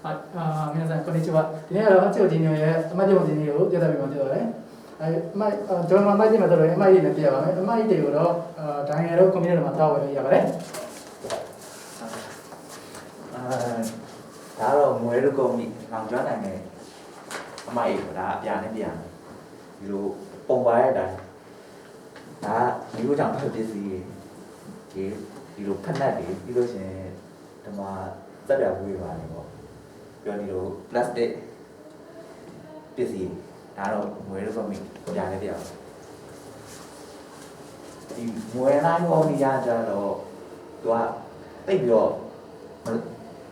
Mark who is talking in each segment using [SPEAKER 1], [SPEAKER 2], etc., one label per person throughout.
[SPEAKER 1] 皆さんこんにちは。ဒီနေ့ကတော့8ကိုဒီညရဲ့အမှတ်တရဒီနေ့ကိုပြသပေးမှာဖြစ်ပါတယ်။အမှတ်ကျွန်တော်မှအမှတ်တရမှာတော့အမှတ်ရနဲ့ပြရပါမယ်။အမှတ်ရတွေကိုတော့ဒိုင်ယာတို့ကွန်ပျူတာမှာတောက်ဝယ်လို့ရပါတယ်။
[SPEAKER 2] ဒါတော့ငွေတို့ကုန်ပြီ။နောက်ကျွမ်းနိုင်တယ်။အမိုက်ဒါအပြာနဲ့ပြန်ဒီလိုပုံပါရတဲ့အတိုင်းဒါဒီလိုကြောင့်ဖြစ်ပစ္စည်းဒီလိုဖက်နှက်တွေပြီးလို့ရှိရင်ဒီမှာတက်ပြဝေးပါတယ်ပေါ့ပြောဒီလို plastic ပစ္စည်းဒါတော့ငွေတို့ကုန်ပြီပြန်နဲ့ပြန်ဒီငွေလိုက်ပေါ်နေရကြတော့သူကတိတ်ပြီးတော့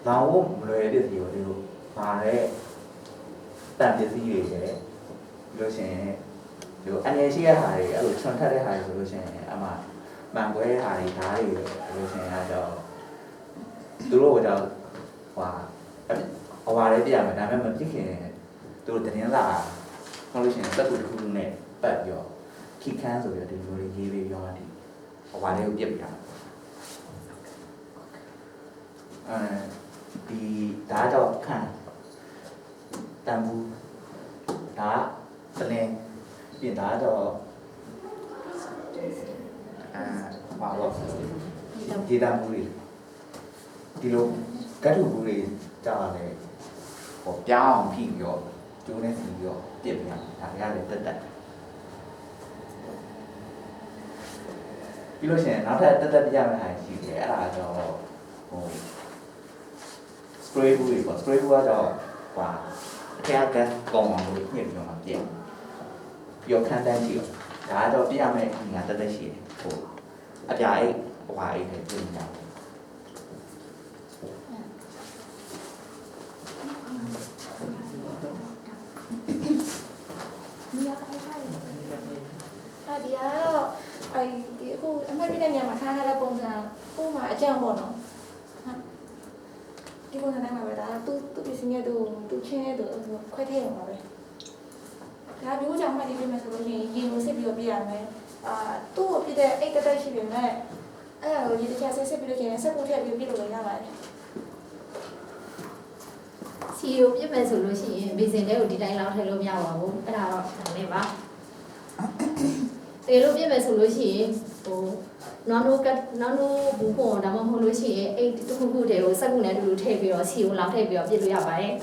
[SPEAKER 2] လောင်ဖို့မလွယ်တဲ့ပစ္စည်းကိုဒီလိုပါတဲ့တန်ပစ္စည်းတွေရဲ့ပြီးလို့ရှိရင်ဒီအနေရှိရဟာတွေအဲ့လိုခြုံထက်တဲ့ဟာတွေဆိုလို့ရှိရင်အမှမှန်ကွဲတဲ့ဟာတွေဓာတ်တွေပြီးလို့ရှိရင်အဲတော့သူတို့ကတော့အဝါလေးပြရမယ်ဒါပေမဲ့မဖြစ်ခင်သူတို့တင်းလာဟုတ်လို့ရှိရင်စက်ကူတစ်ခုနဲ့ပတ်ပြီးတော့ခိခန်းဆိုပြီးတော့ဒီလိုလေးရေးပြီးရောဒီအဝါလေးကိုပြစ်ပြရဒီဒါတော့ခံတန်ဘူးဒါတလင်းပြင်ဒါတော့ပါတော့ဒီတန်ဘူးတွေဒီလိုကတ်တူဘူးတွေကြာတယ်ဟောပြောင်းအောင်ဖိပြီးတော့ကျိုးနဲ့စီပြီးတော့ပြစ်ပြရဒါကလည်းတက်ပြီးလို့ရှိရင်နောက်ထပ်တက်ပြရမယ့်ဟာရှိတယ်အဲ့ဒါတော့ဟိုspray ဘူးတွေပေါ့ spray ဘူးကတော့အထက်က gas ကောင်းအောင်လို့ညှစ်ပြီးတော့ပြည့်ပြောခန်းတန်းကြည့်တော့ဒါကတော့ပြရမယ့်ငါတက်ရှိတယ်ဟိုအပြာအိတ်ဟိုဟာအိတ်တွေပြင်ကြ
[SPEAKER 3] ဒီကတော့ဒီအခုအမှတ်ပြတဲ့နေရာမှာထားထားတဲ့ပုံစံပုံမှာအကြောင်းပေါ့နော်ဒီပုံစံတိုင်းမှာပဲဒါသူပစ္စည်းနဲ့သူချင်းနဲ့သူခွဲထည့်ရမှာပဲဒါမျိုးကြောင့်မှတ်တည်ပြမယ်ဆိုလို့ရှိရင်ရေကိုစစ်ပြီးတော့ပြရမယ်သူ့ကိုပြတဲ့အိတ်တက်ရှိပေမဲ့အဲ့ဒါကိုရေတခြားဆက်ပြီးလို့ရှိရင်စက်ကူထည့်ပြီးပြလို့ရပါတယ်
[SPEAKER 4] စီကိုပြစ်မယ်ဆိုလို့ရှိရင်ဘေးစင်တဲကိုဒီတိုင်းလောက်ထည့်လို့မရပါဘူးအဲ့ဒါတော့ဒါနဲ့ပါတေလို့ပြစ်မယ်ဆိုလို့ရှိရင်ဟိုနောက်ဘူးပေါ်ဒါမှမဟုတ်လို့ရှိရင်အဲ့တစ်ခုခုတည်းကိုစက်ကူနဲ့တူတူထည့်ပြီးတော့စီကိုလောက်ထည့်ပြီးတော့ပြစ်လို့ရပါတယ်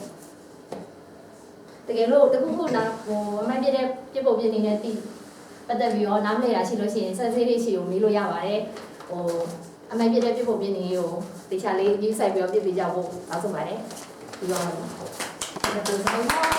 [SPEAKER 4] တကယ်လို့တစ်ခုခုနာဟိုအမှန်ပြတဲ့ပြစ်ပုံပြစ်နေတဲ့တီပတ်သက်ပြီးတော့နားမလည်တာရှိလို့ရှိရင်ဆက်ဆေးလေးစီကိုမေးလို့ရပါတယ်ဟိုအမှန်ပြတဲ့ပြစ်ပုံပြစ်နေကိုတေချာလေးရေးဆိုင်ပြီးတော့ပြစ်ပေးကြဖို့အားဆုံးပါတယ်ဒီတော့ဒီလိုဆိုတော့